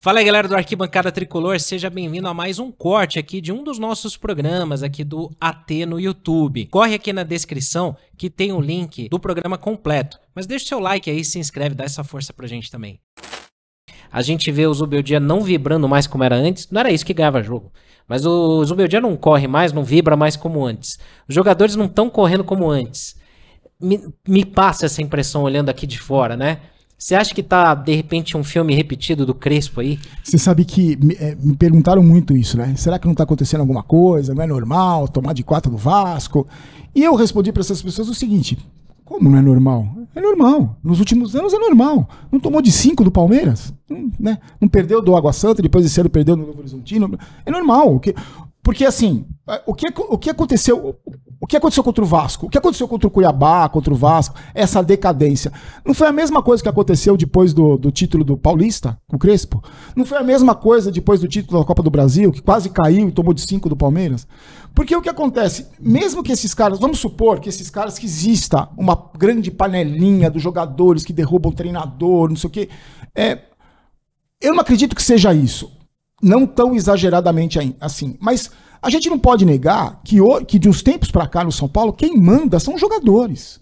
Fala aí, galera do Arquibancada Tricolor, seja bem-vindo a mais um corte aqui de um dos nossos programas aqui do AT no YouTube. Corre aqui na descrição que tem o link do programa completo, mas deixa o seu like aí, se inscreve, dá essa força pra gente também. A gente vê o Zubeldia não vibrando mais como era antes, não era isso que ganhava jogo, mas o Zubeldia não corre mais, não vibra mais como antes. Os jogadores não estão correndo como antes. Me passa essa impressão olhando aqui de fora, né? Você acha que tá, de repente, um filme repetido do Crespo aí? Você sabe que me perguntaram muito isso, né? Será que não tá acontecendo alguma coisa? Não é normal tomar de 4 do Vasco? E eu respondi para essas pessoas o seguinte: como não é normal? É normal. Nos últimos anos é normal. Não tomou de 5 do Palmeiras? Né? Não perdeu do Água Santa, depois desse ano perdeu no Novo Horizontino. É normal. Porque assim, o que aconteceu... O que aconteceu contra o Vasco? O que aconteceu contra o Cuiabá, contra o Vasco? Essa decadência. Não foi a mesma coisa que aconteceu depois do título do Paulista, com o Crespo? Não foi a mesma coisa depois do título da Copa do Brasil, que quase caiu e tomou de 5 do Palmeiras? Porque o que acontece? Mesmo que esses caras, vamos supor que esses caras, que exista uma grande panelinha dos jogadores que derrubam o treinador, não sei o quê, eu não acredito que seja isso. Não tão exageradamente assim. Mas a gente não pode negar que de uns tempos para cá no São Paulo, quem manda são os jogadores.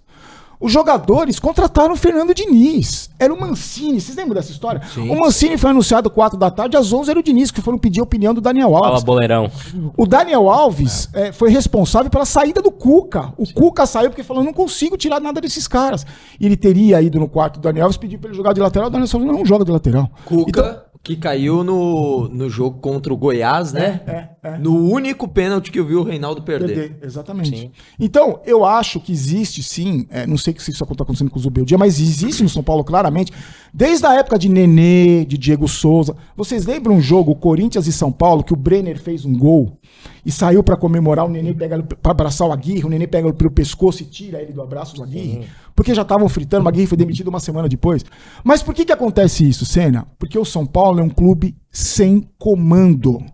Os jogadores contrataram o Fernando Diniz. Era o Mancini. Vocês lembram dessa história? Sim. O Mancini foi anunciado 4 da tarde, às 11 era o Diniz, que foram pedir a opinião do Daniel Alves. Fala, boleirão. O Daniel Alves foi responsável pela saída do Cuca. O Cuca saiu porque falou: não consigo tirar nada desses caras. E ele teria ido no quarto do Daniel Alves, pediu para ele jogar de lateral. O Daniel Alves falou: não joga de lateral. Cuca, então, que caiu no jogo contra o Goiás, né? No único pênalti que eu vi o Reinaldo perder. Exatamente. Sim. Então, eu acho que existe sim, não sei se isso está acontecendo com o Zubeldia, mas existe no São Paulo claramente, desde a época de Nenê, de Diego Souza. Vocês lembram um jogo, Corinthians e São Paulo, que o Brenner fez um gol e saiu para comemorar, o Nenê pega para abraçar o Aguirre, o Nenê pega ele pelo pescoço e tira ele do abraço do Aguirre? Porque já estavam fritando, o Aguirre foi demitido uma semana depois. Mas por que acontece isso, Senna? Porque o São Paulo é um clube sem comando.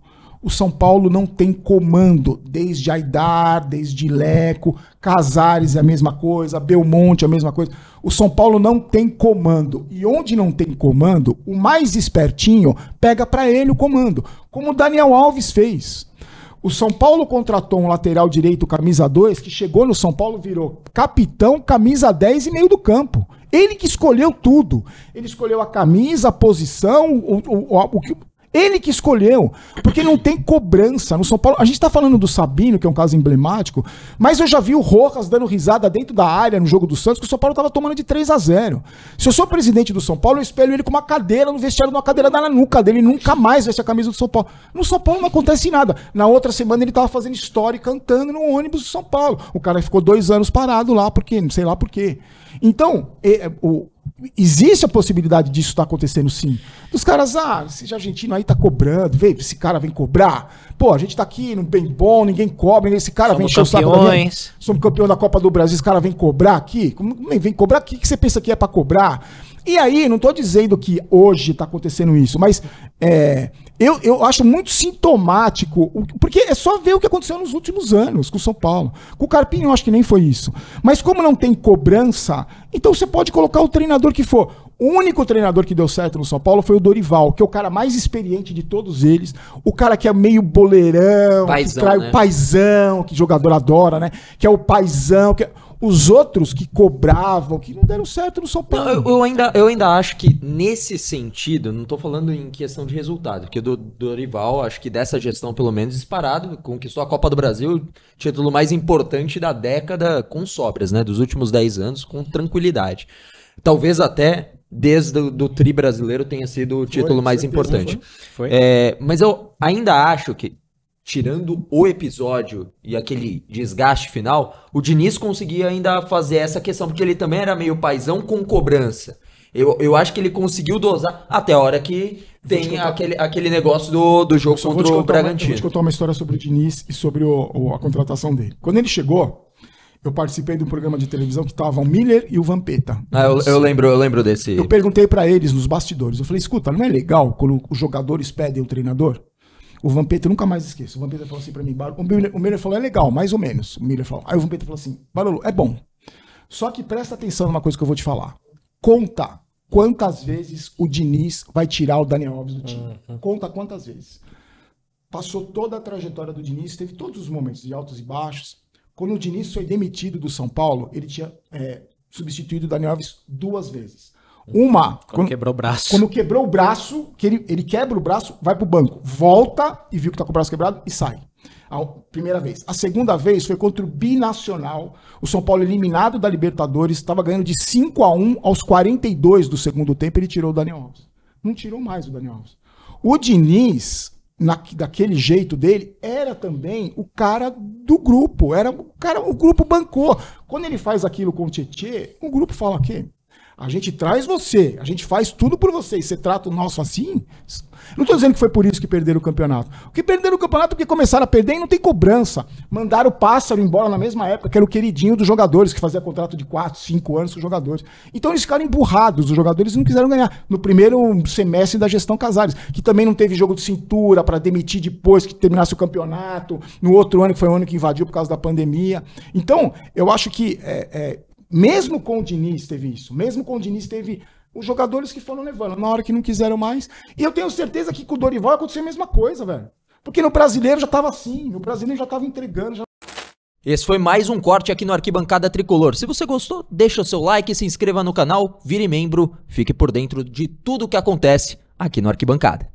O São Paulo não tem comando, desde Aidar, desde Leco, Casares é a mesma coisa, Belmonte é a mesma coisa. O São Paulo não tem comando. E onde não tem comando, o mais espertinho pega para ele o comando, como o Daniel Alves fez. O São Paulo contratou um lateral direito, camisa 2, que chegou no São Paulo, virou capitão, camisa 10 e meio do campo. Ele que escolheu tudo. Ele escolheu a camisa, a posição, o que... Ele que escolheu, porque não tem cobrança no São Paulo. A gente tá falando do Sabino, que é um caso emblemático, mas eu já vi o Rojas dando risada dentro da área no jogo do Santos, que o São Paulo tava tomando de 3-0. Se eu sou presidente do São Paulo, eu espelho ele com uma cadeira no vestiário, uma cadeira na nuca dele, e nunca mais veste a camisa do São Paulo. No São Paulo não acontece nada. Na outra semana ele tava fazendo história e cantando no ônibus do São Paulo. O cara ficou 2 anos parado lá, porque não sei lá por quê. Então, existe a possibilidade disso estar acontecendo, sim. Dos caras, esse argentino aí tá cobrando, vê, esse cara vem cobrar. Pô, a gente tá aqui no bem bom, ninguém cobra, esse cara Somos vem encher o saco da gente. campeões. Somos campeão da Copa do Brasil, esse cara vem cobrar aqui? Como vem cobrar? O que você pensa que é pra cobrar? E aí, não tô dizendo que hoje tá acontecendo isso, mas eu acho muito sintomático, porque é só ver o que aconteceu nos últimos anos com o São Paulo. Com o Carpini eu acho que nem foi isso. Mas como não tem cobrança, então você pode colocar o treinador que for. O único treinador que deu certo no São Paulo foi o Dorival, que é o cara mais experiente de todos eles, o cara que é meio boleirão, paizão, que trai, né? O paizão, que jogador adora, né? Que é o paizão, os outros que cobravam, que não deram certo no São Paulo. Eu ainda acho que nesse sentido, não tô falando em questão de resultado, porque do Dorival, acho que dessa gestão pelo menos disparado, conquistou a Copa do Brasil, título mais importante da década com sobras, né? Dos últimos 10 anos, com tranquilidade. Talvez até desde do tri brasileiro tenha sido o título mais importante. Foi. Mas eu ainda acho que, tirando o episódio e aquele desgaste final, o Diniz conseguia ainda fazer essa questão, porque ele também era meio paizão com cobrança. Eu acho que ele conseguiu dosar até a hora que tem aquele negócio do jogo contra o Bragantino. Eu vou te contar uma história sobre o Diniz e sobre a contratação dele. Quando ele chegou, eu participei de um programa de televisão que tava o Miller e o Vampeta. Eu lembro desse. Eu perguntei pra eles nos bastidores, eu falei: escuta, não é legal quando os jogadores pedem o treinador? O Vampeta, eu nunca mais esqueço. O Vampeta falou assim pra mim, o Miller falou: é legal, mais ou menos. O Miller falou. Aí o Vampeta falou assim: Barolo, é bom. Só que presta atenção numa coisa que eu vou te falar. Conta quantas vezes o Diniz vai tirar o Daniel Alves do time. Conta quantas vezes. Passou toda a trajetória do Diniz, teve todos os momentos de altos e baixos. Quando o Diniz foi demitido do São Paulo, ele tinha substituído o Daniel Alves 2 vezes. Uma, Quando quebrou o braço. Quando quebrou o braço, que ele quebra o braço, vai pro banco, volta e viu que tá com o braço quebrado e sai. A primeira vez. A segunda vez foi contra o Binacional. O São Paulo eliminado da Libertadores, estava ganhando de 5-1 aos 42 do segundo tempo, ele tirou o Daniel Alves. Não tirou mais o Daniel Alves. O Diniz, daquele jeito dele, era também o cara do grupo. O grupo bancou. Quando ele faz aquilo com o Tietê, o grupo fala o quê? A gente traz você, a gente faz tudo por você, e você trata o nosso assim? Não estou dizendo que foi por isso que perderam o campeonato. Porque perderam o campeonato porque começaram a perder e não tem cobrança. Mandaram o Pássaro embora na mesma época, que era o queridinho dos jogadores, que fazia contrato de 4, 5 anos com os jogadores. Então eles ficaram emburrados, os jogadores não quiseram ganhar. No primeiro semestre da gestão Casares, que também não teve jogo de cintura para demitir depois que terminasse o campeonato, no outro ano, que foi o ano que invadiu por causa da pandemia. Então, eu acho que... mesmo com o Diniz teve isso, mesmo com o Diniz teve os jogadores que foram levando, na hora que não quiseram mais. E eu tenho certeza que com o Dorival aconteceu a mesma coisa, velho. Porque no Brasileiro já tava assim, o Brasileiro já tava entregando. Esse foi mais um corte aqui no Arquibancada Tricolor. Se você gostou, deixa o seu like, se inscreva no canal, vire membro, fique por dentro de tudo o que acontece aqui no Arquibancada.